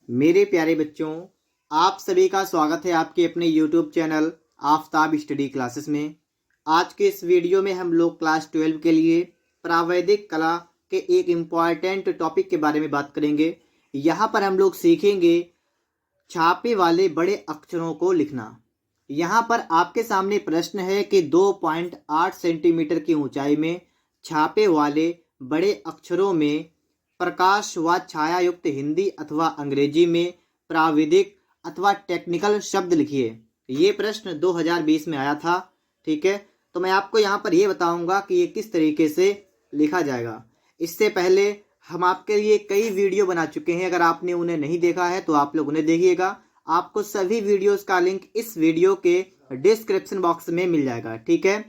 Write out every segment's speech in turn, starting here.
मेरे प्यारे बच्चों, आप सभी का स्वागत है आपके अपने YouTube channel Aftab study classes में। आज के इस वीडियो में हम लोग क्लास 12 के लिए प्रावैधिक कला के एक इम्पॉर्टेंट टॉपिक के बारे में बात करेंगे। यहाँ पर हम लोग सीखेंगे छापे वाले बड़े अक्षरों को लिखना। यहाँ पर आपके सामने प्रश्न है कि 2.8 सेंटीमीटर की ऊंचाई में छापे वाले बड़े अक्षरों में प्रकाश व छाया युक्त हिंदी अथवा अंग्रेजी में प्राविधिक अथवा टेक्निकल शब्द लिखिए। ये प्रश्न 2020 में आया था। ठीक है, तो मैं आपको यहाँ पर ये बताऊंगा कि ये किस तरीके से लिखा जाएगा। इससे पहले हम आपके लिए कई वीडियो बना चुके हैं। अगर आपने उन्हें नहीं देखा है तो आप लोग उन्हें देखिएगा। आपको सभी वीडियोस का लिंक इस वीडियो के डिस्क्रिप्शन बॉक्स में मिल जाएगा। ठीक है,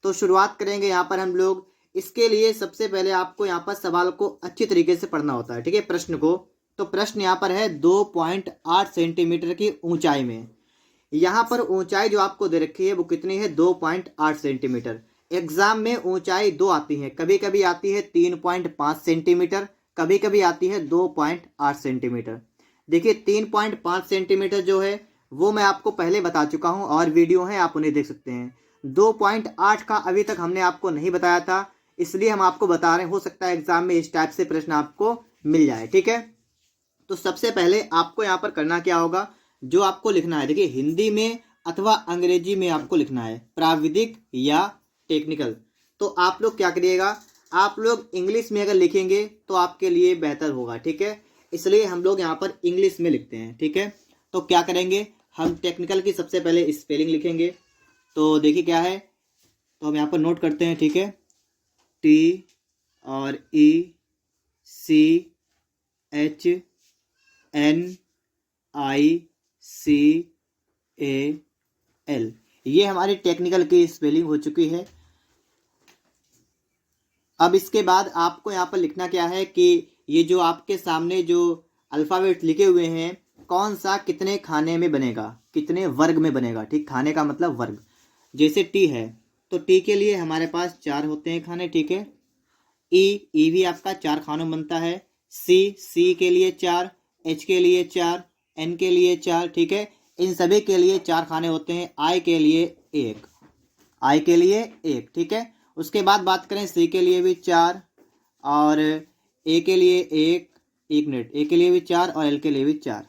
तो शुरुआत करेंगे यहाँ पर हम लोग। इसके लिए सबसे पहले आपको यहाँ पर सवाल को अच्छी तरीके से पढ़ना होता है। ठीक है, प्रश्न को। तो प्रश्न यहाँ पर है 2.8 सेंटीमीटर की ऊंचाई में। यहाँ पर ऊंचाई जो आपको दे रखी है वो कितनी है? 2.8 सेंटीमीटर। एग्जाम में ऊंचाई दो आती है, कभी कभी आती है 3.5 सेंटीमीटर, कभी कभी आती है 2.8 सेंटीमीटर। देखिए 3.5 सेंटीमीटर जो है वो मैं आपको पहले बता चुका हूँ और वीडियो है, आप उन्हें देख सकते हैं। 2.8 का अभी तक हमने आपको नहीं बताया था, इसलिए हम आपको बता रहे हैं। हो सकता है एग्जाम में इस टाइप से प्रश्न आपको मिल जाए। ठीक है, तो सबसे पहले आपको यहाँ पर करना क्या होगा, जो आपको लिखना है, देखिए हिंदी में अथवा अंग्रेजी में आपको लिखना है, प्राविधिक या टेक्निकल। तो आप लोग क्या करिएगा, आप लोग इंग्लिश में अगर लिखेंगे तो आपके लिए बेहतर होगा। ठीक है, इसलिए हम लोग यहाँ पर इंग्लिश में लिखते हैं। ठीक है, तो क्या करेंगे, हम टेक्निकल की सबसे पहले स्पेलिंग लिखेंगे। तो देखिए क्या है, तो हम यहाँ पर नोट करते हैं। ठीक है, TRECHNICAL, ये हमारी टेक्निकल की स्पेलिंग हो चुकी है। अब इसके बाद आपको यहाँ पर लिखना क्या है कि ये जो आपके सामने जो अल्फ़ाबेट लिखे हुए हैं, कौन सा कितने खाने में बनेगा, कितने वर्ग में बनेगा। ठीक, खाने का मतलब वर्ग। जैसे टी है तो टी के लिए हमारे पास 4 होते हैं खाने। ठीक है, ई भी आपका 4 खानों में बनता है। सी के लिए 4, एच के लिए 4, एन के लिए 4। ठीक है, इन सभी के लिए 4 खाने होते हैं। आई के लिए 1, आई के लिए 1। ठीक है, उसके बाद बात करें सी के लिए भी 4 और ए के लिए 1 मिनट, ए के लिए भी 4 और एल के लिए भी 4।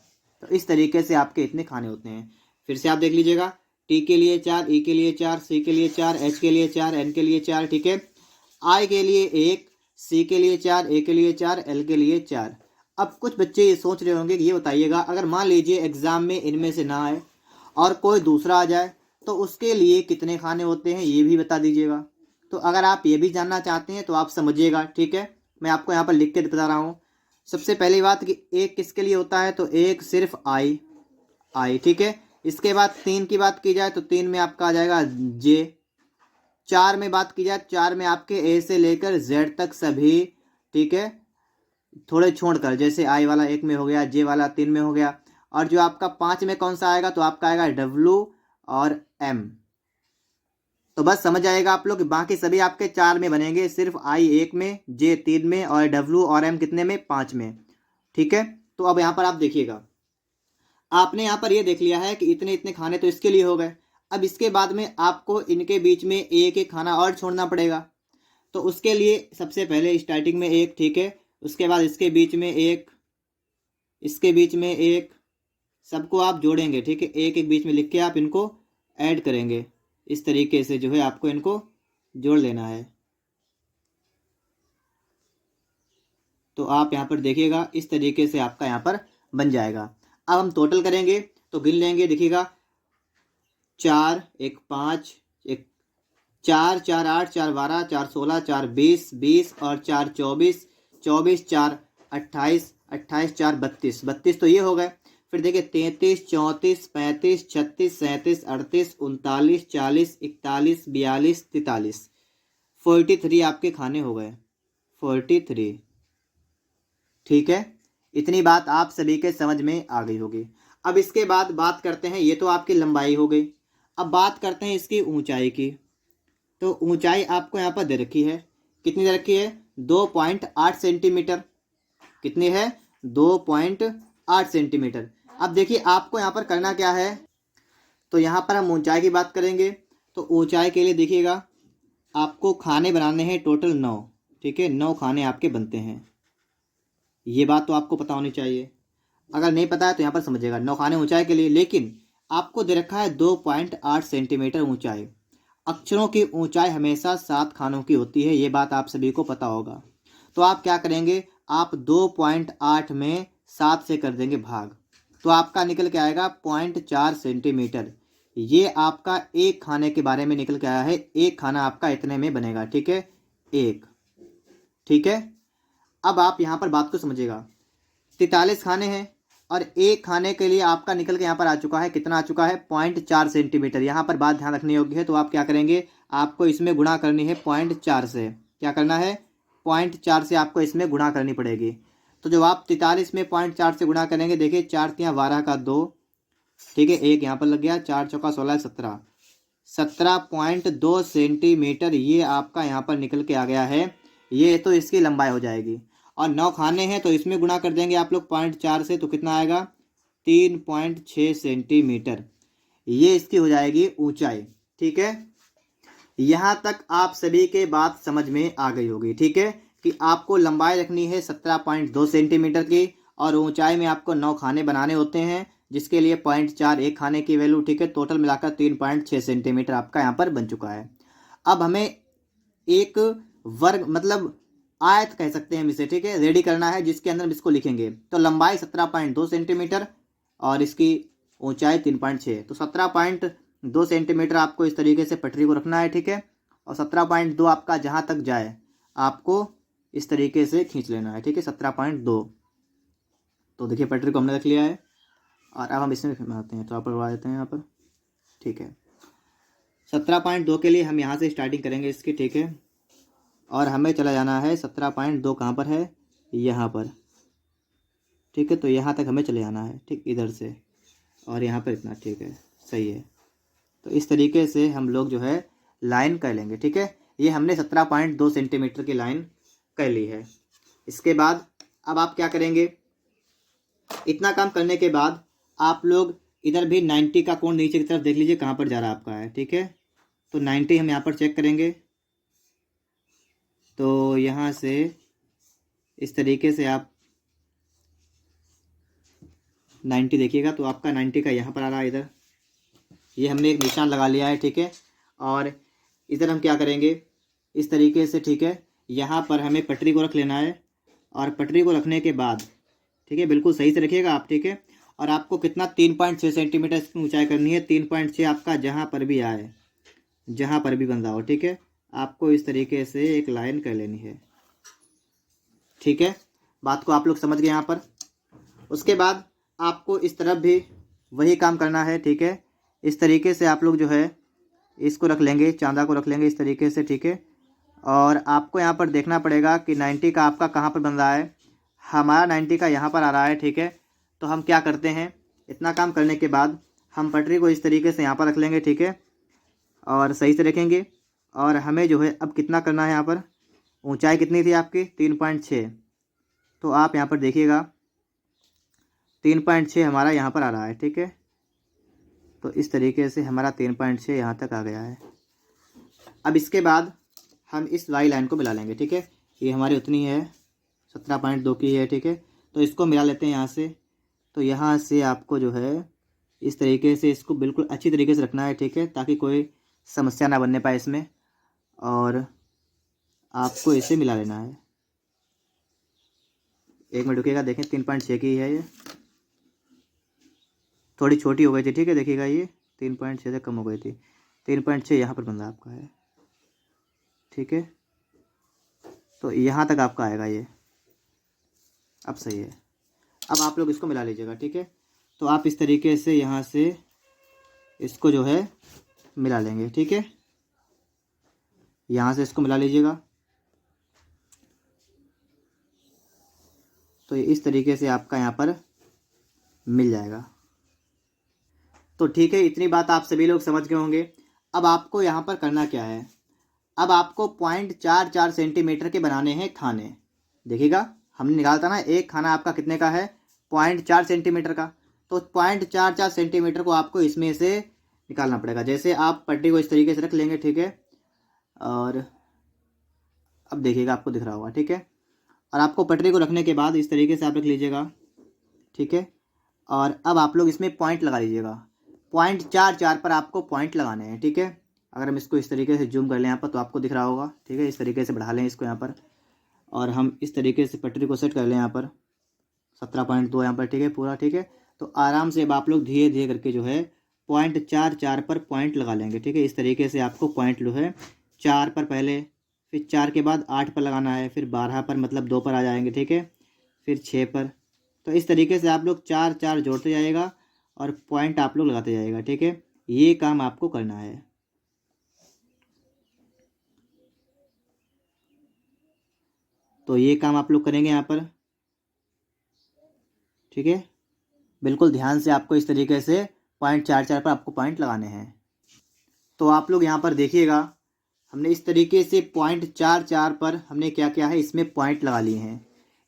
तो इस तरीके से आपके इतने खाने होते हैं। फिर से आप देख लीजिएगा, टी के लिए 4, ई के लिए 4, सी के लिए 4, एच के लिए 4, एन के लिए 4। ठीक है, आई के लिए 1, सी के लिए 4, ए के लिए 4, एल के लिए 4। अब कुछ बच्चे ये सोच रहे होंगे कि ये बताइएगा, अगर मान लीजिए एग्जाम में इनमें से ना आए और कोई दूसरा आ जाए तो उसके लिए कितने खाने होते हैं, ये भी बता दीजिएगा। तो अगर आप ये भी जानना चाहते हैं तो आप समझिएगा। ठीक है, मैं आपको यहाँ पर लिख के बता रहा हूँ। सबसे पहली बात कि एक किसके लिए होता है, तो एक सिर्फ आई। ठीक है, इसके बाद 3 की बात की जाए तो 3 में आपका आ जाएगा जे। 4 में बात की जाए, 4 में आपके ए से लेकर जेड तक सभी। ठीक है, थोड़े छोड़कर, जैसे आई वाला 1 में हो गया, जे वाला 3 में हो गया। और जो आपका 5 में कौन सा आएगा, तो आपका आएगा डब्लू और एम। तो बस समझ आएगा आप लोग, बाकी सभी आपके 4 में बनेंगे, सिर्फ आई 1 में, जे 3 में और डब्लू और एम कितने में, 5 में। ठीक है, तो अब यहाँ पर आप देखिएगा, आपने यहाँ पर ये देख लिया है कि इतने इतने खाने तो इसके लिए हो गए। अब इसके बाद में आपको इनके बीच में एक एक खाना और छोड़ना पड़ेगा। तो उसके लिए सबसे पहले स्टार्टिंग में 1, ठीक है, उसके बाद इसके बीच में 1, इसके बीच में 1, सबको आप जोड़ेंगे। ठीक है, एक एक बीच में लिख के आप इनको ऐड करेंगे। इस तरीके से जो है आपको इनको जोड़ लेना है। तो आप यहाँ पर देखिएगा, इस तरीके से आपका यहाँ पर बन जाएगा। अब हम टोटल करेंगे तो गिन लेंगे, देखिएगा 4, 1 5, 1 4, 4 8, 4 12, 4 16, 4 20, 20 और 4 24, 24 4 28, 28 4 32, 32 तो ये हो गए। फिर देखिए 33, 34, 35, 36, 37, 38, 39, 40, 41, 42, 43, 43 आपके खाने हो गए, 43। ठीक है, इतनी बात आप सभी के समझ में आ गई होगी। अब इसके बाद बात करते हैं, ये तो आपकी लंबाई हो गई। अब बात करते हैं इसकी ऊंचाई की। तो ऊंचाई आपको यहाँ पर दे रखी है, कितनी दे रखी है, 2.8 सेंटीमीटर। कितनी है, 2.8 सेंटीमीटर। अब देखिए आपको यहाँ पर करना क्या है, तो यहाँ पर हम ऊंचाई की बात करेंगे। तो ऊंचाई के लिए देखिएगा आपको खाने बनाने हैं टोटल 9, ठीक है, 9 खाने आपके बनते हैं। ये बात तो आपको पता होनी चाहिए, अगर नहीं पता है तो यहाँ पर समझिएगा। 9 खाने ऊंचाई के लिए, लेकिन आपको दे रखा है 2.8 सेंटीमीटर ऊंचाई। अक्षरों की ऊंचाई हमेशा 7 खानों की होती है, ये बात आप सभी को पता होगा। तो आप क्या करेंगे, आप 2.8 में 7 से कर देंगे भाग, तो आपका निकल के आएगा 0.4 सेंटीमीटर। ये आपका एक खाने के बारे में निकल के आया है, एक खाना आपका इतने में बनेगा, ठीक है, एक, ठीक है। अब आप यहाँ पर बात को समझिएगा, 43 खाने हैं और एक खाने के लिए आपका निकल के यहाँ पर आ चुका है, कितना आ चुका है, 0.4 सेंटीमीटर। यहाँ पर बात ध्यान रखने योग्य है, तो आप क्या करेंगे, आपको इसमें गुणा करनी है 0.4 से। क्या करना है, 0.4 से आपको इसमें गुणा करनी पड़ेगी। तो जब आप 43 में 0.4 से गुणा करेंगे, देखिए 4 तियाँ 12 का 2, ठीक है, एक यहाँ पर लग गया, 4 चौका 16 17, 17.2 सेंटीमीटर ये आपका यहाँ पर निकल के आ गया है। ये तो इसकी लंबाई हो जाएगी, और 9 खाने हैं तो इसमें गुणा कर देंगे आप लोग 0.4 से, तो कितना आएगा, 3.6 सेंटीमीटर। ये इसकी हो जाएगी ऊंचाई, ठीक है। यहाँ तक आप सभी के बात समझ में आ गई होगी, ठीक है, कि आपको लंबाई रखनी है 17.2 सेंटीमीटर की, और ऊंचाई में आपको 9 खाने बनाने होते हैं, जिसके लिए 0.4 एक खाने की वैल्यू, ठीक है, टोटल मिलाकर 3.6 सेंटीमीटर आपका यहाँ पर बन चुका है। अब हमें एक वर्ग मतलब आयत कह सकते हैं हम इसे, ठीक है, रेडी करना है, जिसके अंदर हम इसको लिखेंगे। तो लंबाई 17.2 सेंटीमीटर और इसकी ऊंचाई 3.6, तो 17.2 सेंटीमीटर आपको इस तरीके से पटरी को रखना है, ठीक है, और 17.2 आपका जहाँ तक जाए आपको इस तरीके से खींच लेना है, ठीक है, 17.2। तो देखिए पटरी को हमने रख लिया है, और अब हम इसमें बनाते हैं, तो आप बढ़वा देते हैं यहाँ पर, ठीक है। 17.2 के लिए हम यहाँ से स्टार्टिंग करेंगे इसकी, ठीक है, और हमें चला जाना है 17.2 कहाँ पर है, यहाँ पर, ठीक है, तो यहाँ तक हमें चले जाना है, ठीक, इधर से, और यहाँ पर इतना, ठीक है, सही है। तो इस तरीके से हम लोग जो है लाइन कर लेंगे, ठीक है। ये हमने 17.2 सेंटीमीटर की लाइन कर ली है। इसके बाद अब आप क्या करेंगे, इतना काम करने के बाद आप लोग इधर भी 90 का कोण नीचे की तरफ देख लीजिए कहाँ पर जा रहा है आपका है, ठीक है। तो 90 हम यहाँ पर चेक करेंगे, तो यहाँ से इस तरीके से आप 90 देखिएगा, तो आपका 90 का यहाँ पर आ रहा है इधर, ये हमने एक निशान लगा लिया है, ठीक है। और इधर हम क्या करेंगे, इस तरीके से, ठीक है, यहाँ पर हमें पटरी को रख लेना है, और पटरी को रखने के बाद, ठीक है, बिल्कुल सही से रखिएगा आप, ठीक है। और आपको कितना 3.6 सेंटीमीटर इसकी ऊंचाई करनी है, 3.6 आपका जहाँ पर भी आए, जहाँ पर भी बन रहा हो, ठीक है, आपको इस तरीके से एक लाइन कर लेनी है, ठीक है। बात को आप लोग समझ गए यहाँ पर। उसके बाद आपको इस तरफ भी वही काम करना है, ठीक है। इस तरीके से आप लोग जो है इसको रख लेंगे, चांदा को रख लेंगे इस तरीके से, ठीक है। और आपको यहाँ पर देखना पड़ेगा कि 90 का आपका कहाँ पर बन रहा है, हमारा 90 का यहाँ पर आ रहा है, ठीक है। तो हम क्या करते हैं, इतना काम करने के बाद हम पटरी को इस तरीके से यहाँ पर रख लेंगे, ठीक है, और सही से रखेंगे। और हमें जो है अब कितना करना है, यहाँ पर ऊंचाई कितनी थी आपकी, 3.6, तो आप यहाँ पर देखिएगा 3.6 हमारा यहाँ पर आ रहा है, ठीक है। तो इस तरीके से हमारा 3.6 यहाँ तक आ गया है। अब इसके बाद हम इस वाई लाइन को मिला लेंगे, ठीक है, ये हमारी उतनी है 17.2 की है, ठीक है। तो इसको मिला लेते हैं यहाँ से। तो यहाँ से आपको जो है इस तरीके से इसको बिल्कुल अच्छी तरीके से रखना है, ठीक है, ताकि कोई समस्या ना बनने पाए इसमें, और आपको इसे मिला लेना है। एक मिनट रुकिएगा, देखें 3.6 की है, ये थोड़ी छोटी हो गई थी, ठीक है, देखिएगा ये 3.6 से कम हो गई थी, 3.6 यहाँ पर बंदा आपका है, ठीक है। तो यहाँ तक आपका आएगा ये, अब सही है। अब आप लोग इसको मिला लीजिएगा, ठीक है। तो आप इस तरीके से यहाँ से इसको जो है मिला लेंगे, ठीक है, यहाँ से इसको मिला लीजिएगा। तो इस तरीके से आपका यहाँ पर मिल जाएगा। तो ठीक है, इतनी बात आप सभी लोग समझ गए होंगे। अब आपको यहाँ पर करना क्या है, अब आपको 0.44 सेंटीमीटर के बनाने हैं खाने। देखिएगा हमने निकाला था ना, एक खाना आपका कितने का है, 0.4 सेंटीमीटर का। तो 0.44 सेंटीमीटर को आपको इसमें से निकालना पड़ेगा। जैसे आप पट्टी को इस तरीके से रख लेंगे, ठीक है, और अब देखिएगा आपको दिख रहा होगा, ठीक है। और आपको पटरी को रखने के बाद इस तरीके से आप रख लीजिएगा, ठीक है। और अब आप लोग इसमें पॉइंट लगा लीजिएगा। 0.44 पर आपको पॉइंट लगाने हैं, ठीक है। अगर हम इसको इस तरीके से जूम कर लें यहाँ पर तो आपको दिख रहा होगा, ठीक है। इस तरीके से बढ़ा लें इसको यहाँ पर, और हम इस तरीके से पटरी को सेट कर लें यहाँ पर 17.2 यहाँ पर, ठीक है, पूरा, ठीक है। तो आराम से अब आप लोग धीरे धीरे करके जो है 0.44 पर पॉइंट लगा लेंगे, ठीक है। इस तरीके से आपको पॉइंट जो है 4 पर पहले, फिर 4 के बाद 8 पर लगाना है, फिर 12 पर, मतलब 2 पर आ जाएंगे, ठीक है, फिर 6 पर। तो इस तरीके से आप लोग 4 4 जोड़ते जाइएगा और पॉइंट आप लोग लगाते जाइएगा, ठीक है। ये काम आपको करना है। तो ये काम आप लोग करेंगे यहाँ पर, ठीक है। बिल्कुल ध्यान से आपको इस तरीके से 0.44 पर आपको पॉइंट लगाने हैं। तो आप लोग यहाँ पर देखिएगा, हमने इस तरीके से 0.44 पर हमने क्या किया है, इसमें पॉइंट लगा लिए हैं।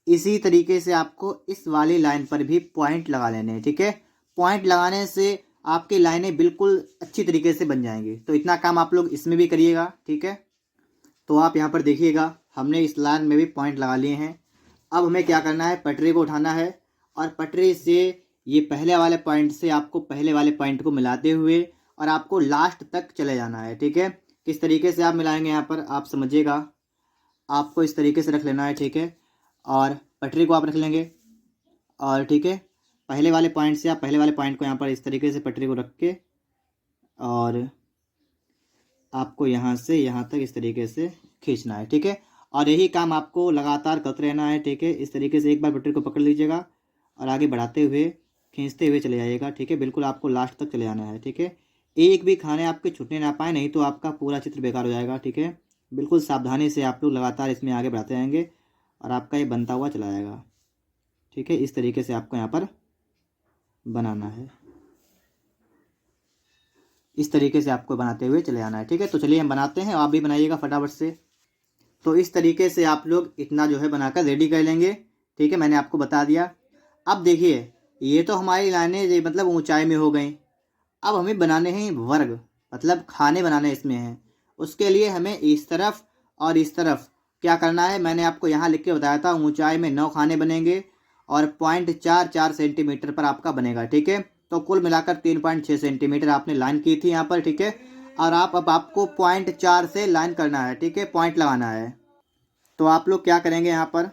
इसी तरीके से आपको इस वाली लाइन पर भी पॉइंट लगा लेने हैं, ठीक है। पॉइंट लगाने से आपकी लाइनें बिल्कुल अच्छी तरीके से बन जाएंगी। तो इतना काम आप लोग इसमें भी करिएगा, ठीक है। तो आप यहाँ पर देखिएगा, हमने इस लाइन में भी पॉइंट लगा लिए हैं। अब हमें क्या करना है, पटरी को उठाना है और पटरी से ये पहले वाले पॉइंट से आपको पहले वाले पॉइंट को मिलाते हुए और आपको लास्ट तक चले जाना है, ठीक है। किस तरीके से आप मिलाएंगे यहाँ पर आप समझिएगा। आपको इस तरीके से रख लेना है, ठीक है, और पटरी को आप रख लेंगे, और ठीक है, पहले वाले पॉइंट से आप पहले वाले पॉइंट को यहाँ पर इस तरीके से पटरी को रख के और आपको यहाँ से यहाँ तक इस तरीके से खींचना है, ठीक है। और यही काम आपको लगातार करते रहना है, ठीक है। इस तरीके से एक बार पटरी को पकड़ लीजिएगा और आगे बढ़ाते हुए खींचते हुए चले जाइएगा, ठीक है। बिल्कुल आपको लास्ट तक चले जाना है, ठीक है। एक भी खाने आपके छूटने ना पाए, नहीं तो आपका पूरा चित्र बेकार हो जाएगा, ठीक है। बिल्कुल सावधानी से आप लोग लगातार इसमें आगे बढ़ाते जाएंगे और आपका ये बनता हुआ चला जाएगा, ठीक है। इस तरीके से आपको यहाँ पर बनाना है, इस तरीके से आपको बनाते हुए चले आना है, ठीक है। तो चलिए हम बनाते हैं, आप भी बनाइएगा फटाफट से। तो इस तरीके से आप लोग इतना जो है बनाकर रेडी कर लेंगे, ठीक है। मैंने आपको बता दिया। अब देखिए, ये तो हमारी लाइनें मतलब ऊंचाई में हो गई। अब हमें बनाने हैं वर्ग, मतलब खाने बनाने इसमें हैं। उसके लिए हमें इस तरफ और इस तरफ क्या करना है, मैंने आपको यहाँ लिख के बताया था। ऊंचाई में 9 खाने बनेंगे और 0.44 सेंटीमीटर पर आपका बनेगा, ठीक है। तो कुल मिलाकर 3.6 सेंटीमीटर आपने लाइन की थी यहाँ पर, ठीक है। और अब आपको 0.4 से लाइन करना है, ठीक है, पॉइंट लगाना है। तो आप लोग क्या करेंगे, यहाँ पर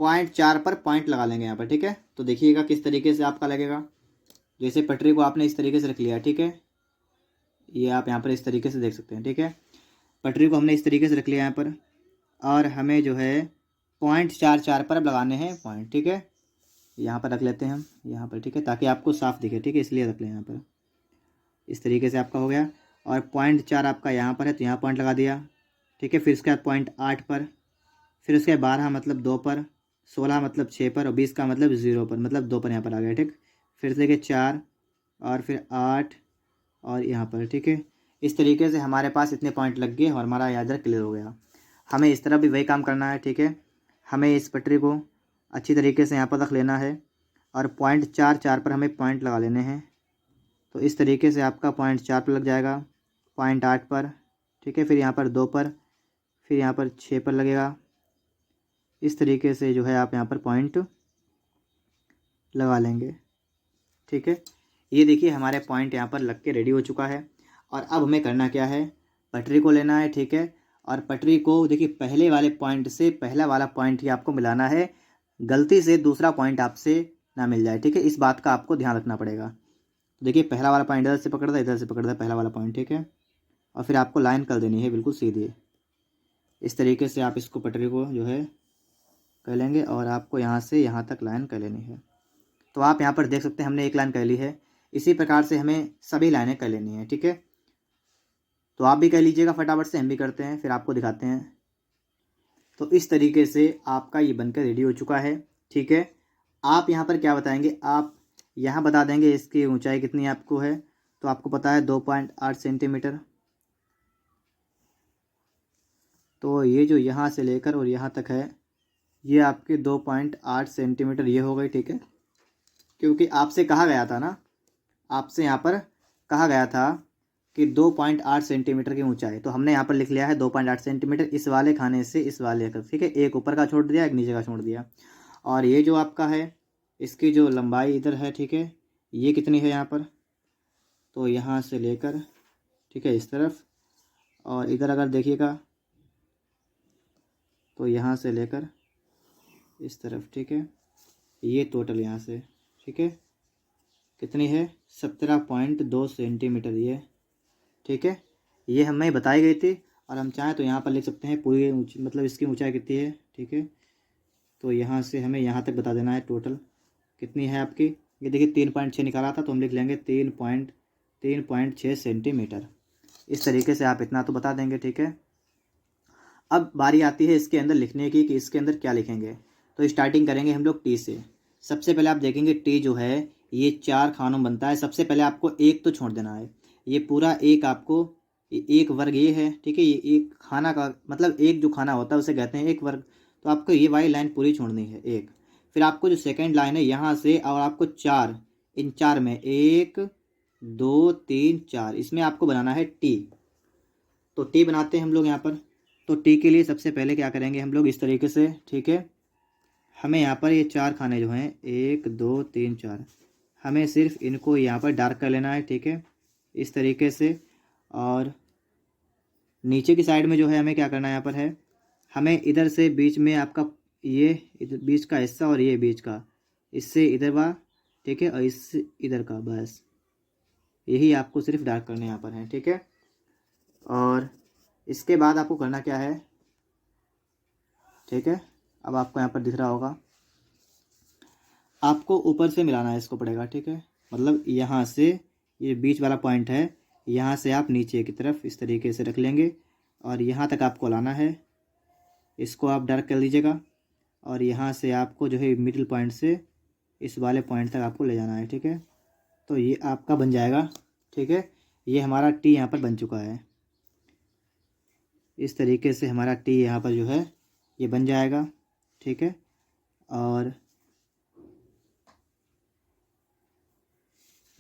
0.4 पर पॉइंट लगा लेंगे यहाँ पर, ठीक है। तो देखिएगा किस तरीके से आपका लगेगा। जैसे पटरी को आपने इस तरीके से रख लिया, ठीक है, ये आप यहाँ पर इस तरीके से देख सकते हैं, ठीक है। पटरी को हमने इस तरीके से रख लिया यहाँ पर, और हमें जो है 0.44 पर अब लगाने हैं पॉइंट, ठीक है। यहाँ पर रख लेते हैं हम यहाँ पर, ठीक है, ताकि आपको साफ दिखे, ठीक है, इसलिए रख लें यहाँ पर। इस तरीके से आपका हो गया। और 0.4 आपका यहाँ पर है तो यहाँ पॉइंट लगा दिया, ठीक है। फिर उसके बाद 0.8 पर, फिर उसके 12 मतलब 2 पर, 16 मतलब 6 पर, और 20 का मतलब 0 पर, मतलब 2 पर यहाँ पर आ गया, ठीक। फिर से 4 और फिर 8 और यहाँ पर, ठीक है। इस तरीके से हमारे पास इतने पॉइंट लग गए और हमारा यादर क्लियर हो गया। हमें इस तरफ भी वही काम करना है, ठीक है। हमें इस पटरी को अच्छी तरीके से यहाँ पर रख लेना है और 0.44 पर हमें पॉइंट लगा लेने हैं। तो इस तरीके से आपका 0.4 पर लग जाएगा, 0.8 पर, ठीक है, फिर यहाँ पर 2 पर, फिर यहाँ पर 6 पर लगेगा। इस तरीके से जो है आप यहाँ पर पॉइंट लगा लेंगे, ठीक है। ये देखिए हमारे पॉइंट यहाँ पर लग के रेडी हो चुका है। और अब हमें करना क्या है, पटरी को लेना है, ठीक है। और पटरी को देखिए पहले वाले पॉइंट से पहला वाला पॉइंट ही आपको मिलाना है, गलती से दूसरा पॉइंट आपसे ना मिल जाए, ठीक है। इस बात का आपको ध्यान रखना पड़ेगा। तो देखिए पहला वाला पॉइंट इधर से पकड़ता है, इधर से पकड़ता है पहला वाला पॉइंट, ठीक है। और फिर आपको लाइन कर देनी है बिल्कुल सीधी। इस तरीके से आप इसको पटरी को जो है कर लेंगे और आपको यहाँ से यहाँ तक लाइन कर लेनी है। तो आप यहाँ पर देख सकते हैं हमने एक लाइन कर ली है। इसी प्रकार से हमें सभी लाइनें कर लेनी है, ठीक है। तो आप भी कर लीजिएगा फटाफट से, हम भी करते हैं फिर आपको दिखाते हैं। तो इस तरीके से आपका ये बनकर रेडी हो चुका है, ठीक है। आप यहाँ पर क्या बताएंगे, आप यहाँ बता देंगे इसकी ऊंचाई कितनी आपको है। तो आपको पता है 2.8 सेंटीमीटर। तो ये जो यहाँ से लेकर और यहाँ तक है, ये आपके 2.8 सेंटीमीटर ये हो गई, ठीक है। क्योंकि आपसे कहा गया था ना, आपसे यहाँ पर कहा गया था कि 2.8 सेंटीमीटर की ऊंचाई, तो हमने यहाँ पर लिख लिया है 2.8 सेंटीमीटर इस वाले खाने से इस वाले का, ठीक है। एक ऊपर का छोड़ दिया, एक नीचे का छोड़ दिया। और ये जो आपका है, इसकी जो लंबाई इधर है, ठीक है, ये कितनी है यहाँ पर, तो यहाँ से लेकर, ठीक है, इस तरफ, और इधर अगर देखिएगा तो यहाँ से लेकर इस तरफ, ठीक है, ये टोटल यहाँ से, ठीक है, कितनी है, 17.2 सेंटीमीटर ये, ठीक है। ये हमें बताई गई थी, और हम चाहें तो यहाँ पर लिख सकते हैं पूरी मतलब इसकी ऊंचाई कितनी है, ठीक है। तो यहाँ से हमें यहाँ तक बता देना है टोटल कितनी है आपकी। ये देखिए 3.6 निकाला था, तो हम लिख लेंगे 3.6 सेंटीमीटर। इस तरीके से आप इतना तो बता देंगे, ठीक है। अब बारी आती है इसके अंदर लिखने की कि इसके अंदर क्या लिखेंगे। तो स्टार्टिंग करेंगे हम लोग टी से। सबसे पहले आप देखेंगे टी जो है ये 4 खानों में बनता है। सबसे पहले आपको एक तो छोड़ देना है, ये पूरा एक आपको, एक वर्ग ये है, ठीक है। ये एक खाना का मतलब एक जो खाना होता है उसे कहते हैं एक वर्ग। तो आपको ये वाली लाइन पूरी छोड़नी है एक। फिर आपको जो सेकेंड लाइन है यहाँ से, और आपको 4, इन 4 में 1 2 3 4, इसमें आपको बनाना है टी। तो टी बनाते हैं हम लोग यहाँ पर। तो टी के लिए सबसे पहले क्या करेंगे हम लोग, इस तरीके से, ठीक है। हमें यहाँ पर ये 4 खाने जो हैं 1 2 3 4, हमें सिर्फ इनको यहाँ पर डार्क कर लेना है, ठीक है, इस तरीके से। और नीचे की साइड में जो है हमें क्या करना है यहाँ पर है, हमें इधर से बीच में आपका ये इधर बीच का हिस्सा और ये बीच का, इससे इधर वा, ठीक है, और इससे इधर का, बस यही आपको सिर्फ डार्क करने यहाँ पर है, ठीक है। और इसके बाद आपको करना क्या है, ठीक है, अब आपको यहाँ पर दिख रहा होगा, आपको ऊपर से मिलाना है इसको पड़ेगा, ठीक है। मतलब यहाँ से ये बीच वाला पॉइंट है, यहाँ से आप नीचे की तरफ इस तरीके से रख लेंगे, और यहाँ तक आपको लाना है, इसको आप डार्क कर लीजिएगा। और यहाँ से आपको जो है मिडिल पॉइंट से इस वाले पॉइंट तक आपको ले जाना है, ठीक है। तो ये आपका बन जाएगा, ठीक है। ये हमारा टी यहाँ पर बन चुका है। इस तरीके से हमारा टी यहाँ पर जो है ये बन जाएगा, ठीक है। और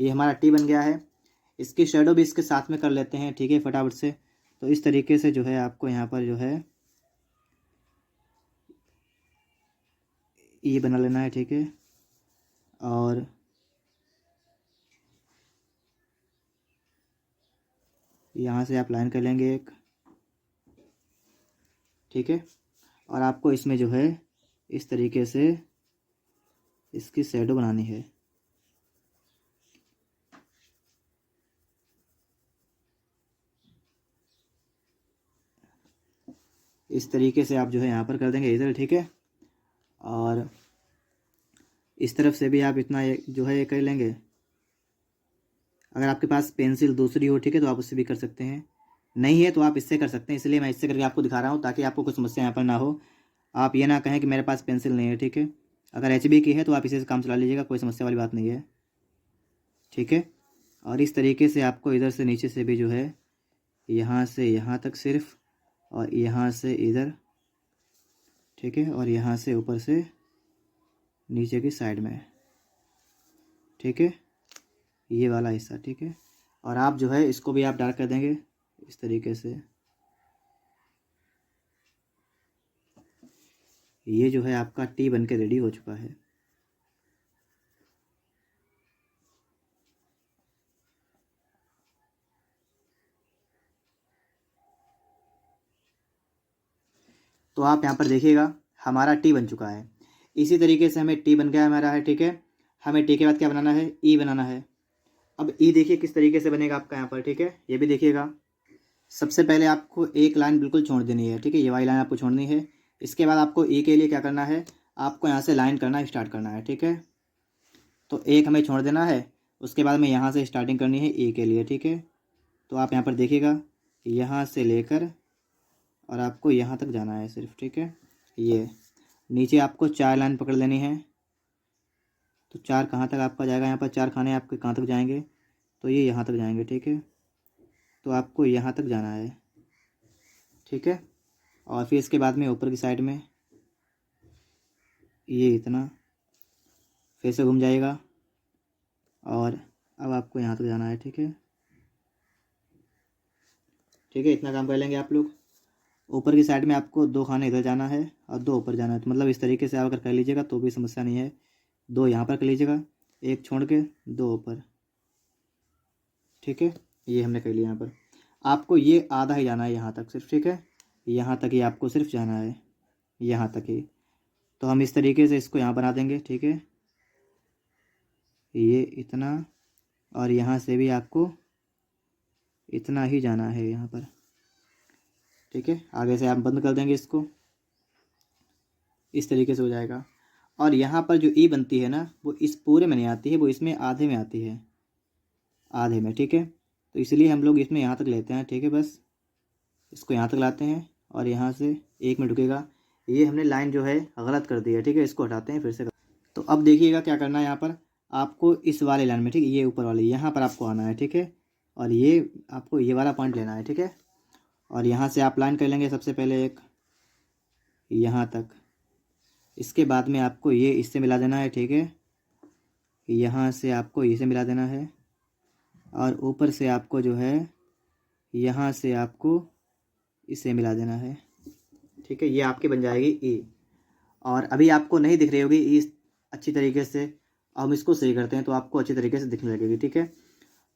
ये हमारा टी बन गया है। इसकी शेडो भी इसके साथ में कर लेते हैं, ठीक है, फटाफट से। तो इस तरीके से जो है आपको यहाँ पर जो है ये बना लेना है, ठीक है। और यहाँ से आप लाइन कर लेंगे एक, ठीक है। और आपको इसमें जो है इस तरीके से इसकी शेडो बनानी है। इस तरीके से आप जो है यहाँ पर कर देंगे इधर, ठीक है। और इस तरफ से भी आप इतना जो है ये कर लेंगे। अगर आपके पास पेंसिल दूसरी हो, ठीक है, तो आप उससे भी कर सकते हैं। नहीं है तो आप इससे कर सकते हैं, इसलिए मैं इससे करके आपको दिखा रहा हूँ ताकि आपको कुछ समस्या यहाँ पर ना हो। आप ये ना कहें कि मेरे पास पेंसिल नहीं है, ठीक है। अगर HB की है तो आप इसे से काम चला लीजिएगा, कोई समस्या वाली बात नहीं है, ठीक है। और इस तरीके से आपको इधर से नीचे से भी जो है यहाँ से यहाँ तक सिर्फ, और यहाँ से इधर, ठीक है, और यहाँ से ऊपर से नीचे की साइड में, ठीक है, ये वाला हिस्सा, ठीक है। और आप जो है इसको भी आप डार्क कर देंगे इस तरीके से। ये जो है आपका टी बन के रेडी हो चुका है। तो आप यहाँ पर देखिएगा हमारा टी बन चुका है। इसी तरीके से हमें टी बन गया हमारा है, ठीक है। हमें टी के बाद क्या बनाना है, ई बनाना है। अब ई देखिए किस तरीके से बनेगा आपका यहाँ पर, ठीक है, ये भी देखिएगा। सबसे पहले आपको एक लाइन बिल्कुल छोड़ देनी है, ठीक है, ये वाली लाइन आपको छोड़नी है। इसके बाद आपको ई के लिए क्या करना है, आपको यहाँ से लाइन करना स्टार्ट करना है, ठीक है। तो एक हमें छोड़ देना है, उसके बाद में यहाँ से स्टार्टिंग करनी है ई के लिए, ठीक है। तो आप यहाँ पर देखिएगा यहाँ से लेकर और आपको यहाँ तक जाना है सिर्फ, ठीक है। ये नीचे आपको 4 लाइन पकड़ लेनी है। तो 4 कहाँ तक आपका जाएगा, यहाँ पर 4 खाने आपके कहाँ तक जाएंगे, तो ये यहाँ तक जाएंगे, ठीक है। तो आपको यहाँ तक जाना है, ठीक है। और फिर इसके बाद में ऊपर की साइड में ये इतना फिर से घूम जाएगा, और अब आपको यहाँ तक जाना है। ठीक है, ठीक है, इतना काम कर लेंगे आप लोग। ऊपर की साइड में आपको 2 खाने इधर जाना है और 2 ऊपर जाना है, तो मतलब इस तरीके से आप अगर कर लीजिएगा तो भी समस्या नहीं है। 2 यहाँ पर कर लीजिएगा, 1 छोड़ के 2 ऊपर। ठीक है, ये हमने कर लिया। यहाँ पर आपको ये आधा ही जाना है यहाँ तक सिर्फ। ठीक है, यहाँ तक ही आपको सिर्फ जाना है, यहाँ तक ही। तो हम इस तरीके से इसको यहाँ बना देंगे। ठीक है, ये इतना, और यहाँ से भी आपको इतना ही जाना है यहाँ पर। ठीक है, आगे से आप बंद कर देंगे इसको, इस तरीके से हो जाएगा। और यहाँ पर जो ई बनती है ना, वो इस पूरे में नहीं आती है, वो इसमें आधे में आती है, आधे में। ठीक है, तो इसलिए हम लोग इसमें यहाँ तक लेते हैं। ठीक है, बस इसको यहाँ तक लाते हैं और यहाँ से 1 मिनट रुकेगा। ये हमने लाइन जो है गलत कर दी है। ठीक है, इसको हटाते हैं फिर से। तो अब देखिएगा क्या करना है। यहाँ पर आपको इस वाले लाइन में, ठीक है, ये ऊपर वाले यहाँ पर आपको आना है। ठीक है, और ये आपको ये वाला पॉइंट लेना है। ठीक है, और यहाँ से आप लाइन कर लेंगे सबसे पहले एक यहाँ तक। इसके बाद में आपको ये इससे मिला देना है। ठीक है, यहाँ से आपको इसे मिला देना है, और ऊपर से आपको जो है यहाँ से आपको इसे मिला देना है। ठीक है, ये आपकी बन जाएगी ई। और अभी आपको नहीं दिख रही होगी ई अच्छी तरीके से। हम इसको सही करते हैं तो आपको अच्छी तरीके से दिखने लगेगी। ठीक है,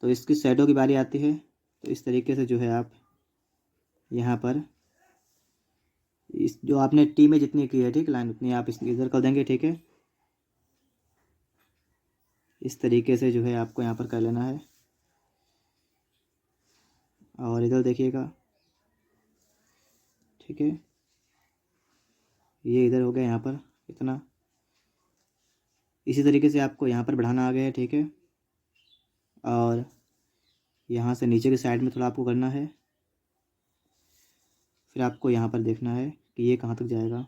तो इसकी शैडो की बारी आती है। तो इस तरीके से जो है आप यहाँ पर इस जो आपने टी में जितनी की है, ठीक, लाइन उतनी आप इस इधर कर देंगे। ठीक है, इस तरीके से जो है आपको यहाँ पर कर लेना है। और इधर देखिएगा। ठीक है, ये इधर हो गया यहाँ पर इतना। इसी तरीके से आपको यहाँ पर बढ़ाना आ गया है। ठीक है, और यहाँ से नीचे की साइड में थोड़ा आपको करना है। फिर आपको यहाँ पर देखना है कि ये कहाँ तक जाएगा।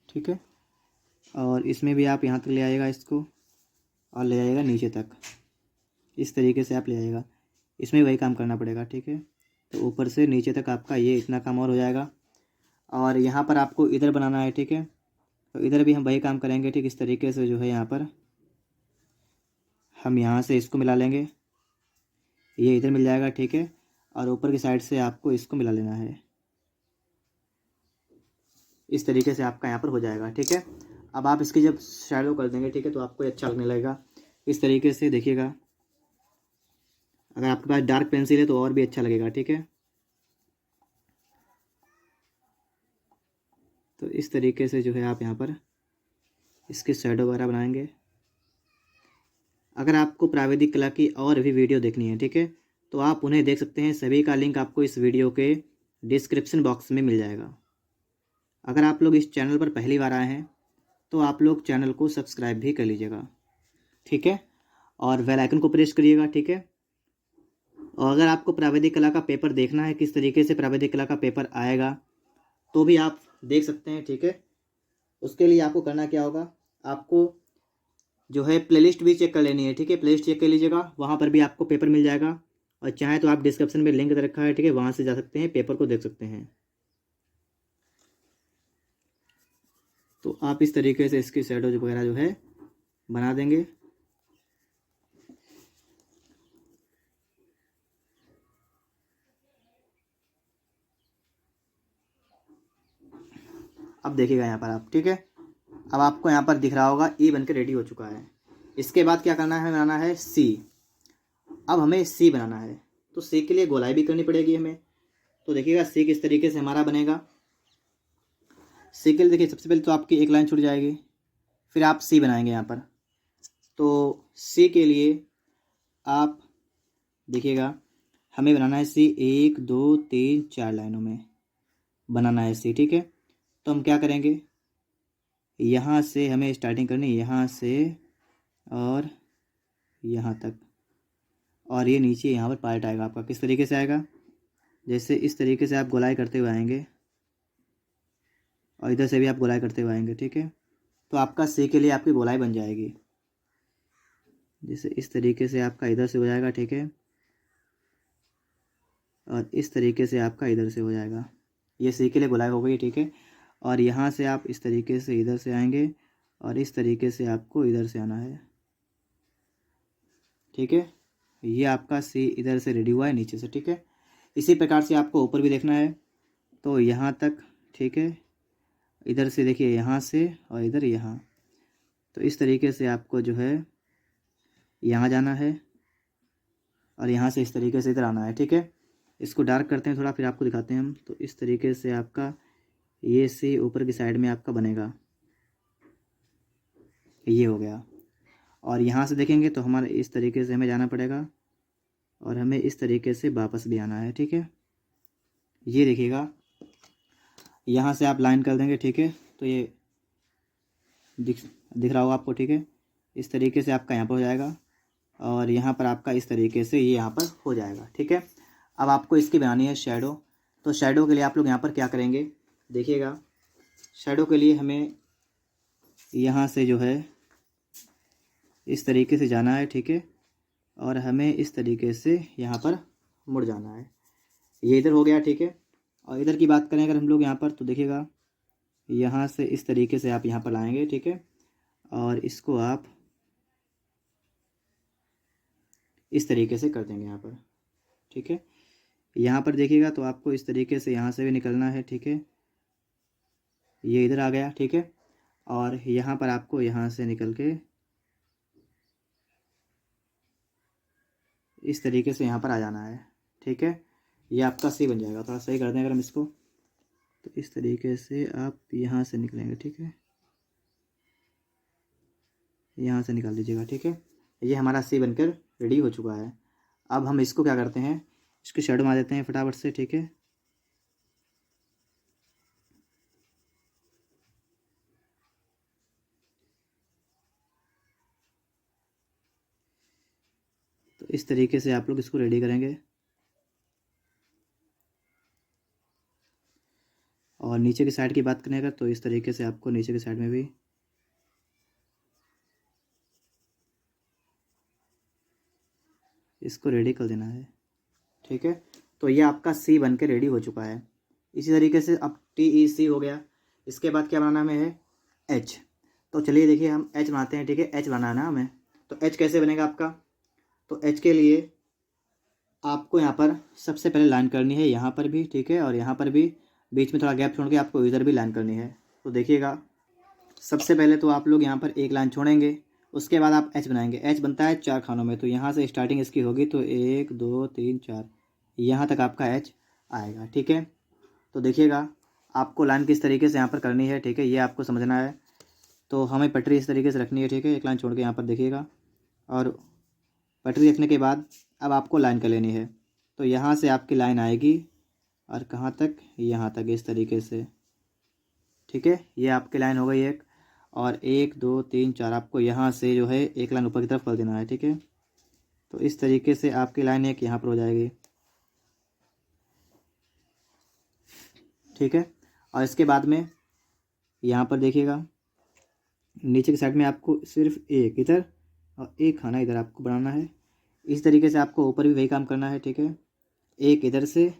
ठीक है, और इसमें भी आप यहाँ तक ले आइएगा इसको, और ले जाइएगा नीचे तक। इस तरीके से आप ले जाइएगा, इसमें वही काम करना पड़ेगा। ठीक है, तो ऊपर से नीचे तक आपका ये इतना काम और हो जाएगा। और यहाँ पर आपको इधर बनाना है। ठीक है, तो इधर भी हम वही काम करेंगे। ठीक, इस तरीके से जो है यहाँ पर हम यहाँ से इसको मिला लेंगे, ये इधर मिल जाएगा। ठीक है, और ऊपर की साइड से आपको इसको मिला लेना है। इस तरीके से आपका यहाँ पर हो जाएगा। ठीक है, अब आप इसकी जब शैडो कर देंगे, ठीक है, तो आपको अच्छा लगने लगेगा। इस तरीके से देखिएगा, अगर आपके पास डार्क पेंसिल है तो और भी अच्छा लगेगा। ठीक है, तो इस तरीके से जो है आप यहाँ पर इसकी शैडो वगैरह बनाएंगे। अगर आपको प्राविधिक कला की और भी वीडियो देखनी है, ठीक है, तो आप उन्हें देख सकते हैं। सभी का लिंक आपको इस वीडियो के डिस्क्रिप्शन बॉक्स में मिल जाएगा। अगर आप लोग इस चैनल पर पहली बार आए हैं तो आप लोग चैनल को सब्सक्राइब भी कर लीजिएगा। ठीक है, और बेल आइकन को प्रेस करिएगा। ठीक है, और अगर आपको प्राविधिक कला का पेपर देखना है, किस तरीके से प्राविधिक कला का पेपर आएगा, तो भी आप देख सकते हैं। ठीक है, उसके लिए आपको करना क्या होगा, आपको जो है प्लेलिस्ट भी चेक कर लेनी है। ठीक है, प्लेलिस्ट चेक कर लीजिएगा, वहाँ पर भी आपको पेपर मिल जाएगा। और चाहे तो आप डिस्क्रिप्शन में लिंक दे रखा है, ठीक है, वहाँ से जा सकते हैं, पेपर को देख सकते हैं। तो आप इस तरीके से इसकी शैडो वगैरह जो है बना देंगे। अब देखिएगा यहाँ पर आप, ठीक है, अब आपको यहाँ पर दिख रहा होगा ई बनकर रेडी हो चुका है। इसके बाद क्या करना है, बनाना है सी। अब हमें सी बनाना है, तो सी के लिए गोलाई भी करनी पड़ेगी हमें। तो देखिएगा सी किस तरीके से हमारा बनेगा। सी के लिए देखिए, सबसे पहले तो आपकी एक लाइन छूट जाएगी, फिर आप सी बनाएंगे यहाँ पर। तो सी के लिए आप देखिएगा, हमें बनाना है सी 1 2 3 4 लाइनों में बनाना है सी। ठीक है, तो हम क्या करेंगे, यहाँ से हमें स्टार्टिंग करनी है, यहाँ से और यहाँ तक, और ये नीचे यहाँ पर पार्ट आएगा आपका। किस तरीके से आएगा, जैसे इस तरीके से आप गोलाई करते हुए आएंगे, और इधर से भी आप गोलाई करते हुए आएंगे। ठीक है, तो आपका सी के लिए आपकी गोलाई बन जाएगी, जैसे इस तरीके से आपका इधर से हो जाएगा। ठीक है, और इस तरीके से आपका इधर से हो जाएगा। ये सी के लिए गोलाई हो गई। ठीक है, और यहाँ से आप इस तरीके से इधर से आएंगे, और इस तरीके से आपको इधर से आना है, ठीक है। ये आपका सी इधर से रेडी हुआ है नीचे से, ठीक है। इसी प्रकार से आपको ऊपर भी देखना है, तो यहाँ तक, ठीक है। इधर से देखिए, यहाँ से और इधर यहाँ, तो इस तरीके से आपको जो है यहाँ जाना है और यहाँ से इस तरीके से इधर आना है, ठीक है। इसको डार्क करते हैं थोड़ा, फिर आपको दिखाते हैं हम। तो इस तरीके से आपका ये सी ऊपर की साइड में आपका बनेगा, ये हो गया। और यहाँ से देखेंगे तो हमारे इस तरीके से हमें जाना पड़ेगा और हमें इस तरीके से वापस भी आना है, ठीक है। ये देखिएगा, यहाँ से आप लाइन कर देंगे, ठीक है। तो ये दिख रहा होगा आपको, ठीक है। इस तरीके से आपका यहाँ पर हो जाएगा और यहाँ पर आपका इस तरीके से ये यहाँ पर हो जाएगा, ठीक है। अब आपको इसकी बनानी है शैडो। तो शैडो के लिए आप लोग यहाँ पर क्या करेंगे, देखिएगा। शैडो के लिए हमें यहाँ से जो है इस तरीके से जाना है, ठीक है। और हमें इस तरीके से यहाँ पर मुड़ जाना है। ये इधर हो गया, ठीक है। और इधर की बात करें अगर हम लोग यहाँ पर, तो देखिएगा, यहाँ से इस तरीके से आप यहाँ पर लाएंगे, ठीक है। और इसको आप इस तरीके से कर देंगे यहाँ पर, ठीक है। यहाँ पर देखिएगा तो आपको इस तरीके से यहाँ से भी निकलना है, ठीक है। ये इधर आ गया, ठीक है। और यहाँ पर आपको यहाँ से निकल के इस तरीके से यहाँ पर आ जाना है, ठीक है। ये आपका सी बन जाएगा। थोड़ा सही कर दें अगर हम इसको, तो इस तरीके से आप यहाँ से निकलेंगे, ठीक है। यहाँ से निकाल दीजिएगा, ठीक है। ये हमारा सी बनकर रेडी हो चुका है। अब हम इसको क्या करते हैं, इसकी शेडो मार देते हैं फटाफट से, ठीक है। तो इस तरीके से आप लोग इसको रेडी करेंगे। और नीचे की साइड की बात करें अगर, तो इस तरीके से आपको नीचे की साइड में भी इसको रेडी कर देना है, ठीक है। तो ये आपका सी बन के रेडी हो चुका है। इसी तरीके से अब TEC हो गया। इसके बाद क्या बनाना हमें है, H। तो चलिए देखिए हम H बनाते हैं, ठीक है। H बनाना है ना हमें। तो H कैसे बनेगा आपका, तो H के लिए आपको यहाँ पर सबसे पहले लाइन करनी है, यहाँ पर भी, ठीक है। और यहाँ पर भी बीच में थोड़ा गैप छोड़ के आपको इधर भी लाइन करनी है। तो देखिएगा, सबसे पहले तो आप लोग यहाँ पर एक लाइन छोड़ेंगे, उसके बाद आप H बनाएंगे। H बनता है 4 खानों में, तो यहाँ से स्टार्टिंग इसकी होगी, तो 1 2 3 4, यहाँ तक आपका H आएगा, ठीक है। तो देखिएगा, आपको लाइन किस तरीके से यहाँ पर करनी है, ठीक है, ये आपको समझना है। तो हमें पटरी इस तरीके से रखनी है, ठीक है। एक लाइन छोड़ के यहाँ पर देखिएगा, और पटरी रखने के बाद अब आपको लाइन कर लेनी है। तो यहाँ से आपकी लाइन आएगी और कहाँ तक, यहाँ तक, इस तरीके से, ठीक है। ये आपकी लाइन हो गई एक। और 1 2 3 4 आपको यहाँ से जो है एक लाइन ऊपर की तरफ कर देना है, ठीक है। तो इस तरीके से आपकी लाइन एक यहाँ पर हो जाएगी, ठीक है। और इसके बाद में यहाँ पर देखिएगा, नीचे की साइड में आपको सिर्फ एक इधर और एक खाना इधर आपको बनाना है। इस तरीके से आपको ऊपर भी वही काम करना है, ठीक है। एक इधर से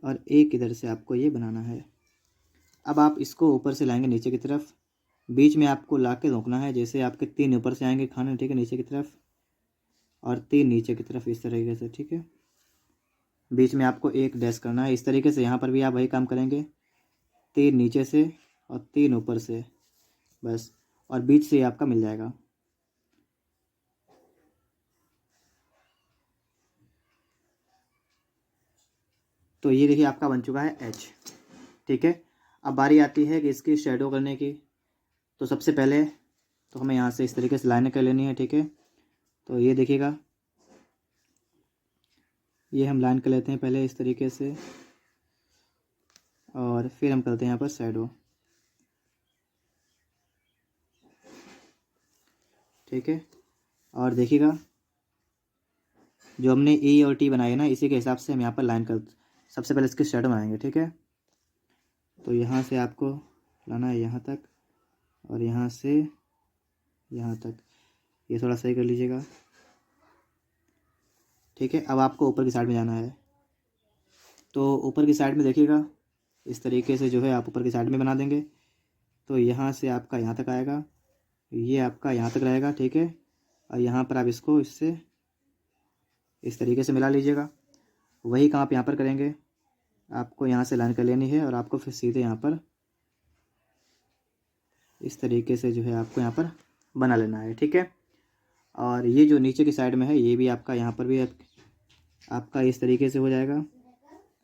और एक इधर से आपको ये बनाना है। अब आप इसको ऊपर से लाएंगे नीचे की तरफ, बीच में आपको ला के रोकना है। जैसे आपके 3 ऊपर से आएंगे खाने, ठीक है, नीचे की तरफ, और 3 नीचे की तरफ, इस तरीके से, ठीक है। बीच में आपको एक डैश करना है। इस तरीके से यहाँ पर भी आप वही काम करेंगे, 3 नीचे से और 3 ऊपर से, बस। और बीच से आपका मिल जाएगा। तो ये देखिए आपका बन चुका है H, ठीक है। अब बारी आती है कि इसकी शेडो करने की। तो सबसे पहले तो हमें यहाँ से इस तरीके से लाइनें कर लेनी है, ठीक है। तो ये देखिएगा, ये हम लाइन कर लेते हैं पहले इस तरीके से, और फिर हम करते हैं यहाँ पर शेडो, ठीक है। और देखिएगा, जो हमने E और T बनाई है ना, इसी के हिसाब से हम यहाँ पर लाइन कर, सबसे पहले इसकी शेडो बनाएंगे, ठीक है। तो यहाँ से आपको लाना है यहाँ तक, और यहाँ से यहाँ तक। ये थोड़ा सही कर लीजिएगा, ठीक है। अब आपको ऊपर की साइड में जाना है। तो ऊपर की साइड में देखिएगा, इस तरीके से जो है आप ऊपर की साइड में बना देंगे। तो यहाँ से आपका यहाँ तक आएगा, ये आपका यहाँ तक रहेगा, ठीक है। और यहाँ पर आप इसको इससे इस तरीके से मिला लीजिएगा। वही काम आप यहाँ पर करेंगे, आपको यहाँ से लाइन कर लेनी है और आपको फिर सीधे यहाँ पर इस तरीके से जो है आपको यहाँ पर बना लेना है, ठीक है। और ये जो नीचे की साइड में है ये भी आपका यहाँ पर भी आपका इस तरीके से हो जाएगा।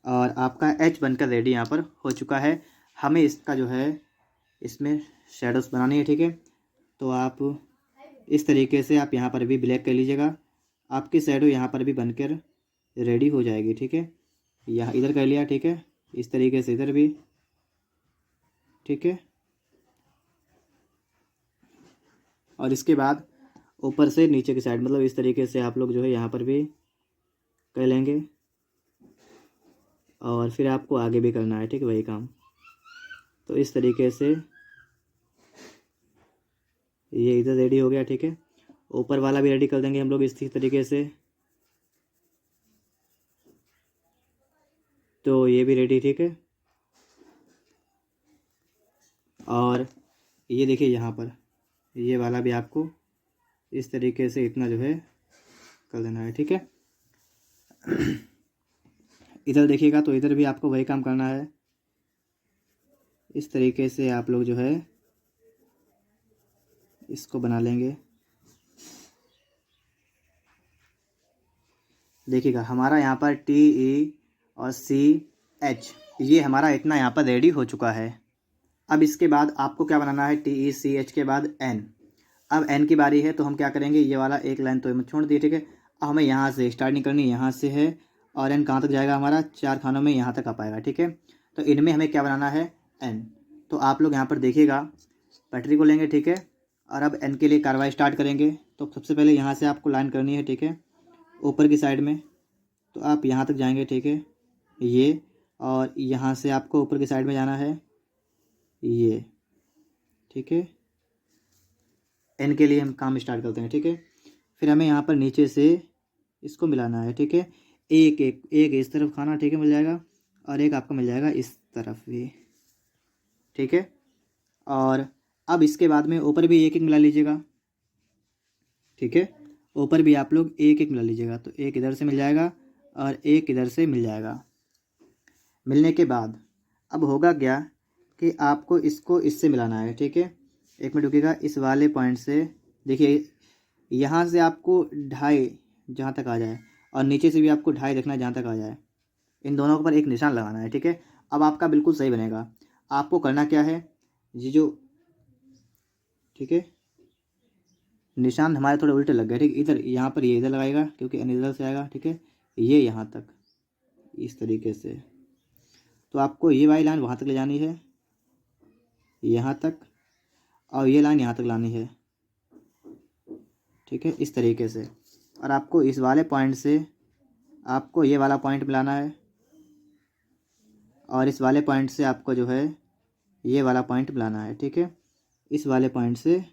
और आपका एच बनकर रेडी यहाँ पर हो चुका है। हमें इसका जो है इसमें शेडोज़ बनानी है, ठीक है। तो आप इस तरीके से आप यहाँ पर भी ब्लैक कर लीजिएगा, आपकी शेडो यहाँ पर भी बनकर रेडी हो जाएगी, ठीक है। यहाँ इधर कर लिया, ठीक है, इस तरीके से इधर भी, ठीक है। और इसके बाद ऊपर से नीचे की साइड मतलब इस तरीके से आप लोग जो है यहाँ पर भी कर लेंगे और फिर आपको आगे भी करना है, ठीक है, वही काम। तो इस तरीके से ये इधर रेडी हो गया, ठीक है। ऊपर वाला भी रेडी कर देंगे हम लोग इसी तरीके से। तो ये भी रेडी, ठीक है। और ये देखिए यहाँ पर ये वाला भी आपको इस तरीके से इतना जो है कर देना है, ठीक है। इधर देखिएगा तो इधर भी आपको वही काम करना है, इस तरीके से आप लोग जो है इसको बना लेंगे। देखिएगा हमारा यहाँ पर TE और CH ये हमारा इतना यहाँ पर रेडी हो चुका है। अब इसके बाद आपको क्या बनाना है, TE CH के बाद N। अब N की बारी है तो हम क्या करेंगे, ये वाला एक लाइन तो छोड़ दिए, ठीक है। अब हमें यहाँ से स्टार्टिंग करनी, यहाँ से है और N कहाँ तक जाएगा हमारा, 4 खानों में यहाँ तक आ पाएगा, ठीक है। तो इनमें हमें क्या बनाना है, N। तो आप लोग यहाँ पर देखिएगा पटरी को लेंगे, ठीक है। और अब N के लिए कार्रवाई स्टार्ट करेंगे। तो सबसे पहले यहाँ से आपको लाइन करनी है, ठीक है, ऊपर की साइड में। तो आप यहाँ तक जाएंगे, ठीक है, ये। और यहाँ से आपको ऊपर की साइड में जाना है ये, ठीक है। N के लिए हम काम स्टार्ट करते हैं, ठीक है। फिर हमें यहाँ पर नीचे से इसको मिलाना है, ठीक है। एक इस तरफ खाना, ठीक है, मिल जाएगा और एक आपको मिल जाएगा इस तरफ भी, ठीक है। और अब इसके बाद में ऊपर भी एक एक मिला लीजिएगा, ठीक है। ऊपर भी आप लोग एक एक मिला लीजिएगा। तो एक इधर से मिल जाएगा और एक इधर से मिल जाएगा। मिलने के बाद अब होगा क्या कि आपको इसको इससे मिलाना है, ठीक है। एक मिनट रुकिएगा, इस वाले पॉइंट से देखिए यहाँ से आपको 2.5 जहाँ तक आ जाए और नीचे से भी आपको 2.5 देखना है जहाँ तक आ जाए। इन दोनों के ऊपर एक निशान लगाना है, ठीक है। अब आपका बिल्कुल सही बनेगा। आपको करना क्या है, ये जो, ठीक है, निशान हमारे थोड़े उल्टे लग गए, ठीक। इधर यहाँ पर ये इधर लगाएगा क्योंकि इधर से आएगा, ठीक है। ये यहाँ तक इस तरीके से। तो आपको ये वाली लाइन वहाँ तक ले जानी है, यहाँ तक, और ये लाइन यहाँ तक लानी है, ठीक है, इस तरीके से। और आपको इस वाले पॉइंट से आपको ये वाला पॉइंट मिलाना है और इस वाले पॉइंट से आपको जो है ये वाला पॉइंट मिलाना है, ठीक है। इस वाले पॉइंट से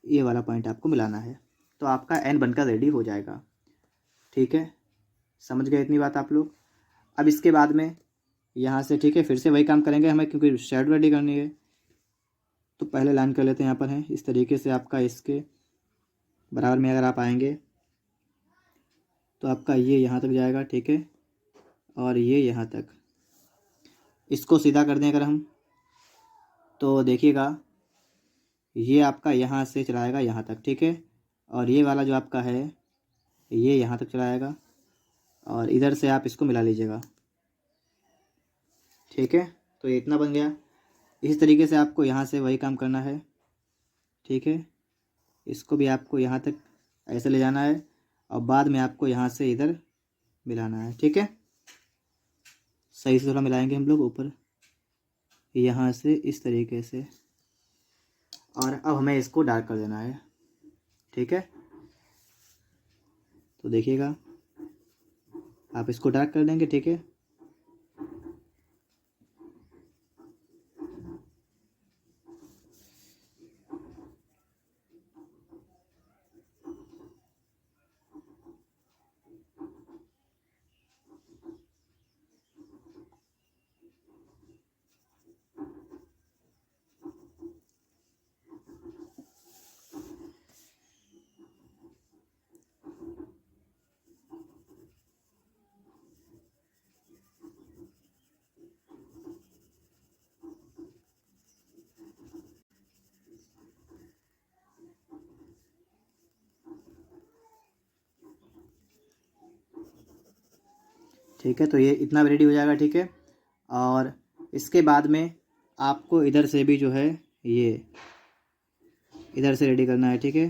ये वाला पॉइंट आपको मिलाना है। तो आपका N बनकर रेडी हो जाएगा, ठीक है। समझ गए इतनी बात आप लोग। अब इसके बाद में यहाँ से, ठीक है, फिर से वही काम करेंगे हमें क्योंकि शेड रेडी करनी है। तो पहले लाइन कर लेते हैं, यहाँ पर है इस तरीके से आपका इसके बराबर में अगर आप आएंगे तो आपका ये यहाँ तक जाएगा, ठीक है, और ये यहाँ तक। इसको सीधा कर दें अगर हम तो देखिएगा ये आपका यहाँ से चलाएगा यहाँ तक, ठीक है। और ये वाला जो आपका है ये यहाँ तक चलाएगा और इधर से आप इसको मिला लीजिएगा, ठीक है। तो ये इतना बन गया। इसी तरीके से आपको यहाँ से वही काम करना है, ठीक है। इसको भी आपको यहाँ तक ऐसे ले जाना है और बाद में आपको यहाँ से इधर मिलाना है, ठीक है। सही से थोड़ा मिलाएंगे हम लोग ऊपर यहाँ से इस तरीके से। और अब हमें इसको डार्क कर देना है, ठीक है। तो देखिएगा आप इसको डार्क कर देंगे, ठीक है। ठीक है, तो ये इतना रेडी हो जाएगा। ठीक है, और इसके बाद में आपको इधर से भी जो है ये इधर से रेडी करना है। ठीक है,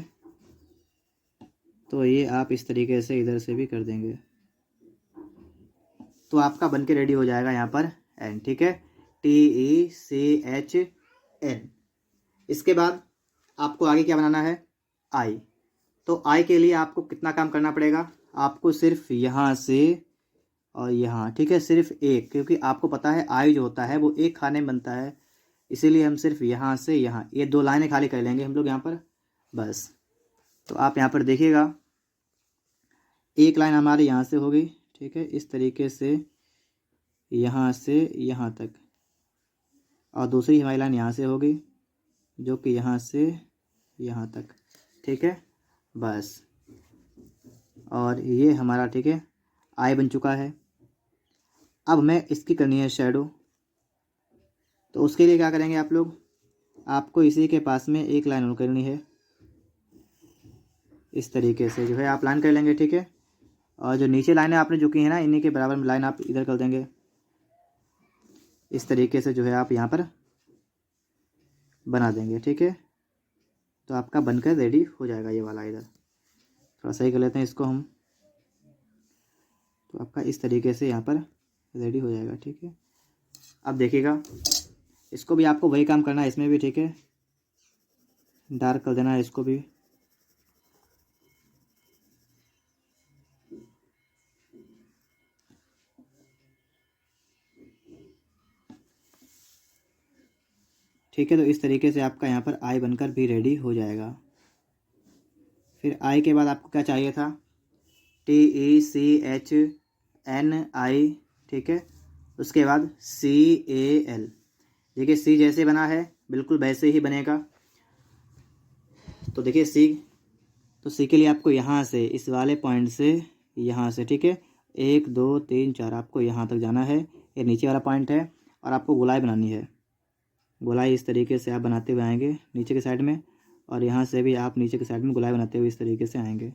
तो ये आप इस तरीके से इधर से भी कर देंगे तो आपका बन के रेडी हो जाएगा यहाँ पर एन। ठीक है, TECHN। इसके बाद आपको आगे क्या बनाना है, आई। तो आई के लिए आपको कितना काम करना पड़ेगा, आपको सिर्फ यहाँ से और यहाँ, ठीक है, सिर्फ एक, क्योंकि आपको पता है आई जो होता है वो एक खाने में बनता है, इसीलिए हम सिर्फ यहाँ से यहाँ ये 2 लाइनें खाली कर लेंगे हम लोग यहाँ पर बस। तो आप यहाँ पर देखिएगा, एक लाइन हमारी यहाँ से होगी। ठीक है, इस तरीके से यहाँ से यहाँ तक, और दूसरी हमारी लाइन यहाँ से होगी जो कि यहाँ से यहाँ तक। ठीक है, बस, और ये हमारा, ठीक है, आई बन चुका है। अब हमें इसकी करनी है शेडो। तो उसके लिए क्या करेंगे आप लोग, आपको इसी के पास में एक लाइन और करनी है, इस तरीके से जो है आप लाइन कर लेंगे। ठीक है, और जो नीचे लाइनें आपने जो की है ना, इन्हीं के बराबर में लाइन आप इधर कर देंगे, इस तरीके से जो है आप यहाँ पर बना देंगे। ठीक है, तो आपका बनकर रेडी हो जाएगा ये वाला। इधर थोड़ा सही कर लेते हैं इसको हम, तो आपका इस तरीके से यहाँ पर रेडी हो जाएगा। ठीक है, अब देखिएगा, इसको भी आपको वही काम करना है, इसमें भी। ठीक है, डार्क कर देना है इसको भी। ठीक है, तो इस तरीके से आपका यहाँ पर आई बनकर भी रेडी हो जाएगा। फिर आई के बाद आपको क्या चाहिए था, TECHNI। ठीक है, उसके बाद CAL। देखिए सी जैसे बना है बिल्कुल वैसे ही बनेगा। तो देखिए सी, तो सी के लिए आपको यहाँ से इस वाले पॉइंट से यहाँ से, ठीक है, 1 2 3 4 आपको यहाँ तक जाना है, ये नीचे वाला पॉइंट है, और आपको गोलाई बनानी है। गोलाई इस तरीके से आप बनाते हुए आएंगे नीचे के साइड में, और यहाँ से भी आप नीचे के साइड में गोलाई बनाते हुए इस तरीके से आएंगे।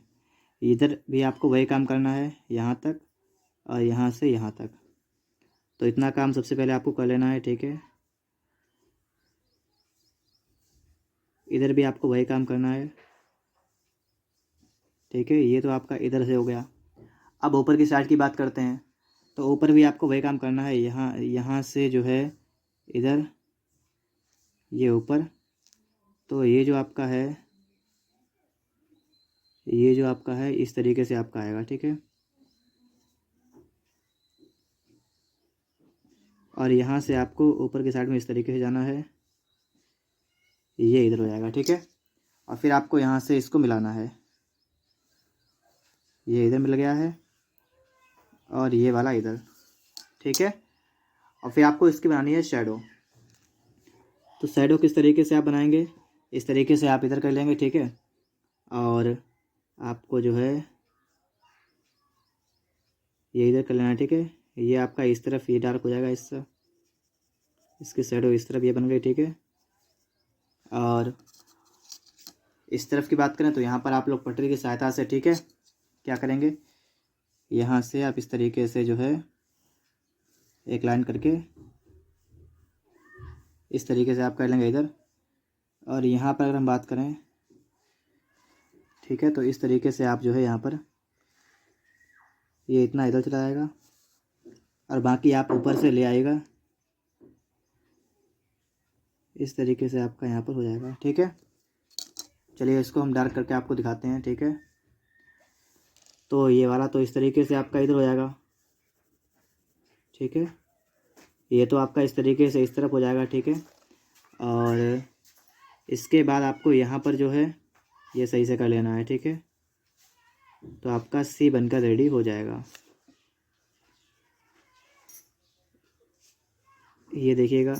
इधर भी आपको वही काम करना है, यहाँ तक और यहाँ से यहाँ तक। तो इतना काम सबसे पहले आपको कर लेना है। ठीक है, इधर भी आपको वही काम करना है। ठीक है, ये तो आपका इधर से हो गया। अब ऊपर की साइड की बात करते हैं, तो ऊपर भी आपको वही काम करना है। यहाँ से जो है इधर ये ऊपर, तो ये जो आपका है, ये जो आपका है इस तरीके से आपका आएगा। ठीक है, और यहाँ से आपको ऊपर की साइड में इस तरीके से जाना है, ये इधर हो जाएगा। ठीक है, और फिर आपको यहाँ से इसको मिलाना है, ये इधर मिल गया है और ये वाला इधर। ठीक है, और फिर आपको इसकी बनानी है शेडो। तो शेडो किस तरीके से आप बनाएंगे, इस तरीके से आप इधर कर लेंगे। ठीक है, और आपको जो है ये इधर कर लेना है। ठीक है, ये आपका इस तरफ ये डार्क हो जाएगा, इसकी शेडो इस तरफ ये बन गई। ठीक है, और इस तरफ की बात करें तो यहाँ पर आप लोग पटरी की सहायता से, ठीक है, क्या करेंगे, यहाँ से आप इस तरीके से जो है एक लाइन करके इस तरीके से आप कर लेंगे इधर। और यहाँ पर अगर हम बात करें, ठीक है, तो इस तरीके से आप जो है यहाँ पर ये इतना इधर चला जाएगा और बाकी आप ऊपर से ले आएगा, इस तरीके से आपका यहाँ पर हो जाएगा। ठीक है, चलिए इसको हम डार्क करके आपको दिखाते हैं। ठीक है, तो ये वाला तो इस तरीके से आपका इधर हो जाएगा। ठीक है, ये तो आपका इस तरीके से इस तरफ हो जाएगा। ठीक है, और इसके बाद आपको यहाँ पर जो है ये सही से कर लेना है। ठीक है, तो आपका सी बनकर रेडी हो जाएगा। ये देखिएगा,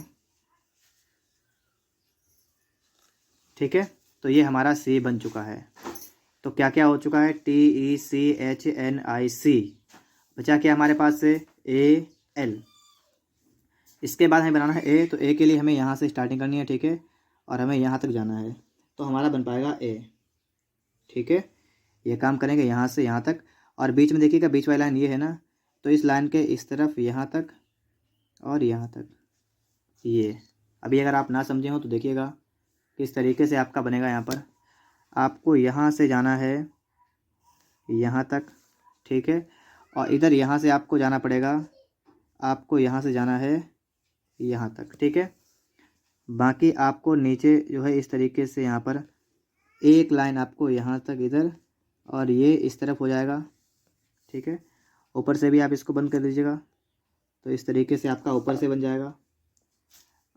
ठीक है, तो ये हमारा सी बन चुका है। तो क्या क्या हो चुका है, TECHNIC, बचा क्या हमारे पास से AL। इसके बाद हमें बनाना है ए, तो ए के लिए हमें यहाँ से स्टार्टिंग करनी है। ठीक है, और हमें यहाँ तक जाना है, तो हमारा बन पाएगा ए। ठीक है, ये काम करेंगे यहाँ से यहाँ तक, और बीच में देखिएगा बीच वाली लाइन ये है ना, तो इस लाइन के इस तरफ यहाँ तक और यहाँ तक ये। अभी अगर आप ना समझे हो तो देखिएगा किस तरीके से आपका बनेगा। यहाँ पर आपको यहाँ से जाना है यहाँ तक, ठीक है, और इधर यहाँ से आपको जाना पड़ेगा, आपको यहाँ से जाना है यहाँ तक, ठीक है। बाकी आपको नीचे जो है इस तरीके से यहाँ पर एक लाइन आपको यहाँ तक इधर और ये इस तरफ हो जाएगा, ठीक है। ऊपर से भी आप इसको बंद कर दीजिएगा, तो इस तरीके से आपका ऊपर से बन जाएगा।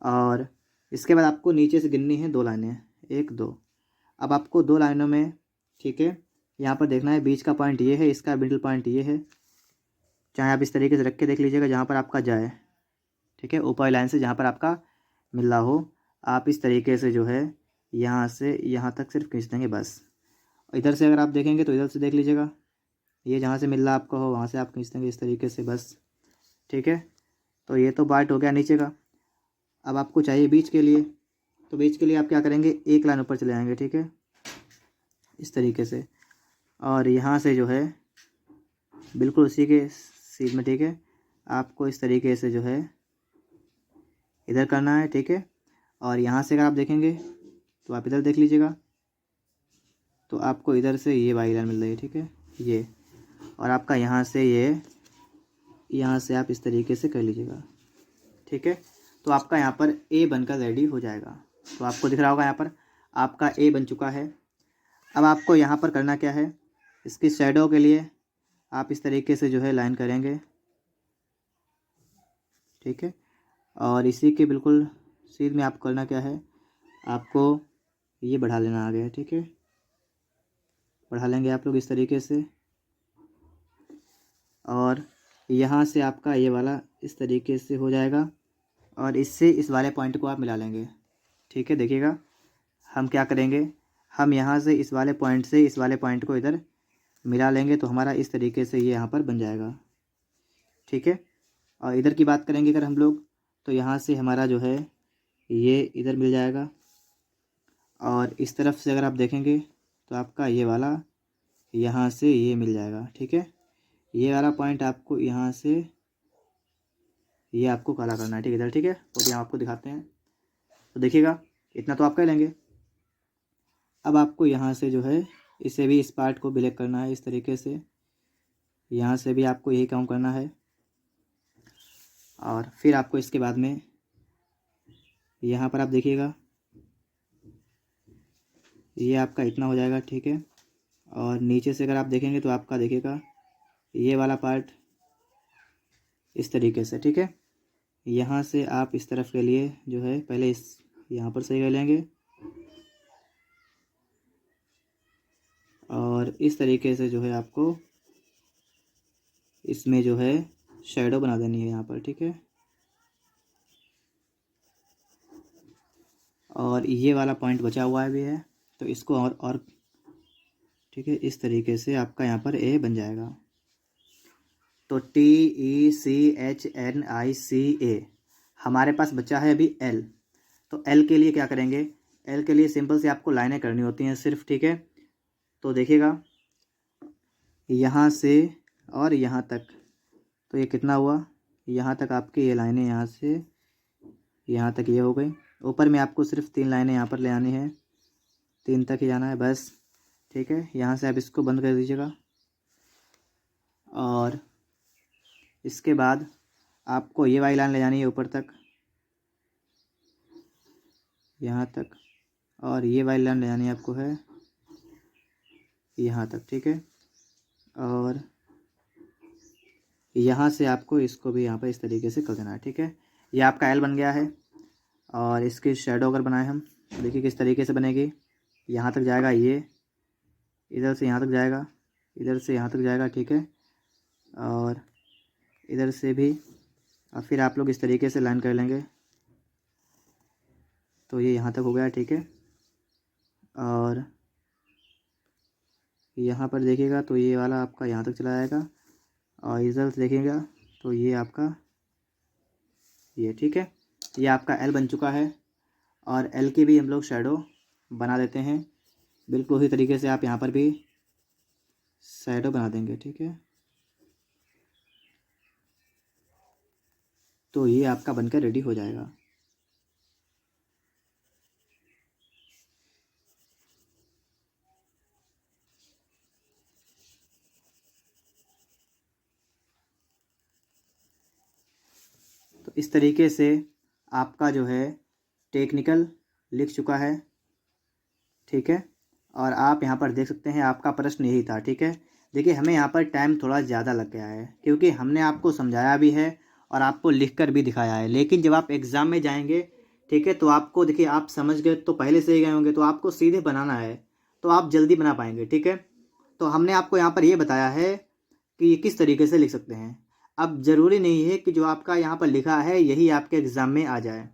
और इसके बाद आपको नीचे से गिननी है 2 लाइनें, 1 2। अब आपको 2 लाइनों में, ठीक है, यहाँ पर देखना है बीच का पॉइंट ये है, इसका मिडिल पॉइंट ये है। चाहे आप इस तरीके से रख के देख लीजिएगा जहाँ पर आपका जाए, ठीक है, ऊपर लाइन से जहाँ पर आपका मिल रहा हो, आप इस तरीके से जो है यहाँ से यहाँ तक सिर्फ खींच देंगे बस। इधर से अगर आप देखेंगे तो इधर से देख लीजिएगा, ये जहाँ से मिल रहा आपका हो वहाँ से आप खींच देंगे इस तरीके से बस, ठीक है। तो ये तो पार्ट हो गया नीचे का। अब आपको चाहिए बीच के लिए, तो बीच के लिए आप क्या करेंगे, एक लाइन ऊपर चले आएंगे, ठीक है, इस तरीके से। और यहाँ से जो है बिल्कुल उसी के सीध में, ठीक है, आपको इस तरीके से जो है इधर करना है, ठीक है। और यहाँ से अगर आप देखेंगे तो आप इधर देख लीजिएगा, तो आपको इधर से ये वाली लाइन मिल रही है, ठीक है, ये। और आपका यहाँ से ये, यहाँ से आप इस तरीके से कर लीजिएगा, ठीक है। तो आपका यहाँ पर ए बनकर रेडी हो जाएगा। तो आपको दिख रहा होगा यहाँ पर आपका ए बन चुका है। अब आपको यहाँ पर करना क्या है, इसकी शैडो के लिए आप इस तरीके से जो है लाइन करेंगे, ठीक है। और इसी के बिल्कुल सीध में आप करना क्या है, आपको ये बढ़ा लेना आगे, ठीक है, बढ़ा लेंगे आप लोग इस तरीके से। और यहाँ से आपका ये वाला इस तरीके से हो जाएगा और इससे इस वाले पॉइंट को आप मिला लेंगे, ठीक है। देखिएगा हम क्या करेंगे, हम यहाँ से इस वाले पॉइंट से इस वाले पॉइंट को इधर मिला लेंगे, तो हमारा इस तरीके से ये यहाँ पर बन जाएगा, ठीक है। और इधर की बात करेंगे अगर हम लोग, तो यहाँ से हमारा जो है ये इधर मिल जाएगा। और इस तरफ से अगर आप देखेंगे तो आपका ये वाला यहाँ से ये मिल जाएगा, ठीक है। ये वाला पॉइंट आपको यहाँ से ये आपको काला करना है, ठीक है, इधर, ठीक है। तो अभी हम आपको दिखाते हैं, तो देखिएगा इतना तो आप कर लेंगे। अब आपको यहाँ से जो है इसे भी इस पार्ट को ब्लैक करना है इस तरीके से, यहाँ से भी आपको यही काम करना है। और फिर आपको इसके बाद में यहाँ पर आप देखिएगा ये आपका इतना हो जाएगा, ठीक है। और नीचे से अगर आप देखेंगे तो आपका देखिएगा ये वाला पार्ट इस तरीके से, ठीक है। यहाँ से आप इस तरफ के लिए जो है पहले इस यहाँ पर सही कर लेंगे और इस तरीके से जो है आपको इसमें जो है शैडो बना देनी है यहाँ पर, ठीक है। और ये वाला पॉइंट बचा हुआ भी है, तो इसको और ठीक है, इस तरीके से आपका यहाँ पर ए बन जाएगा। तो TECHNICA हमारे पास बचा है अभी L। तो L के लिए क्या करेंगे, L के लिए सिंपल से आपको लाइनें करनी होती हैं सिर्फ, ठीक है। तो देखिएगा यहाँ से और यहाँ तक, तो ये कितना हुआ, यहाँ तक आपकी ये लाइनें यहाँ से यहाँ तक ये हो गई। ऊपर में आपको सिर्फ 3 लाइनें यहाँ पर ले आनी है, 3 तक ही जाना है बस, ठीक है। यहाँ से आप इसको बंद कर दीजिएगा और इसके बाद आपको ये वाली लाइन ले जानी है ऊपर तक यहाँ तक, और ये वाली लाइन ले जानी है आपको है यहाँ तक, ठीक है। और यहाँ से आपको इसको भी यहाँ पर इस तरीके से कर देना है, ठीक है। ये आपका एल बन गया है। और इसकी शेडो अगर बनाए हम, देखिए किस तरीके से बनेगी। यहाँ तक जाएगा ये, इधर से यहाँ तक जाएगा, इधर से यहाँ तक जाएगा, ठीक है। और इधर से भी, और फिर आप लोग इस तरीके से लाइन कर लेंगे, तो ये यहाँ तक हो गया, ठीक है। और यहाँ पर देखिएगा तो ये वाला आपका यहाँ तक चला जाएगा, और इधर से देखिएगा तो ये आपका ये, ठीक है। ये आपका एल बन चुका है। और एल की भी हम लोग शैडो बना देते हैं, बिल्कुल उसी तरीके से आप यहाँ पर भी शैडो बना देंगे, ठीक है। तो ये आपका बनकर रेडी हो जाएगा। तो इस तरीके से आपका जो है टेक्निकल लिख चुका है, ठीक है। और आप यहाँ पर देख सकते हैं आपका प्रश्न यही था, ठीक है। देखिए हमें यहाँ पर टाइम थोड़ा ज़्यादा लग गया है क्योंकि हमने आपको समझाया भी है और आपको लिख कर भी दिखाया है, लेकिन जब आप एग्ज़ाम में जाएंगे, ठीक है, तो आपको देखिए आप समझ गए तो पहले से ही गए होंगे, तो आपको सीधे बनाना है तो आप जल्दी बना पाएंगे, ठीक है। तो हमने आपको यहाँ पर ये बताया है कि ये किस तरीके से लिख सकते हैं। अब ज़रूरी नहीं है कि जो आपका यहाँ पर लिखा है यही आपके एग्ज़ाम में आ जाए,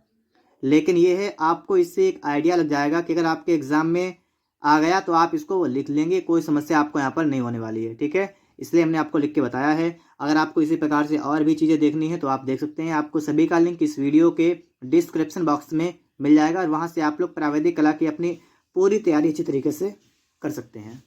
लेकिन ये है आपको इससे एक आइडिया लग जाएगा कि अगर आपके एग्ज़ाम में आ गया तो आप इसको लिख लेंगे, कोई समस्या आपको यहाँ पर नहीं होने वाली है, ठीक है। इसलिए हमने आपको लिख के बताया है। अगर आपको इसी प्रकार से और भी चीज़ें देखनी है तो आप देख सकते हैं, आपको सभी का लिंक इस वीडियो के डिस्क्रिप्शन बॉक्स में मिल जाएगा और वहाँ से आप लोग प्राविधिक कला की अपनी पूरी तैयारी अच्छी तरीके से कर सकते हैं।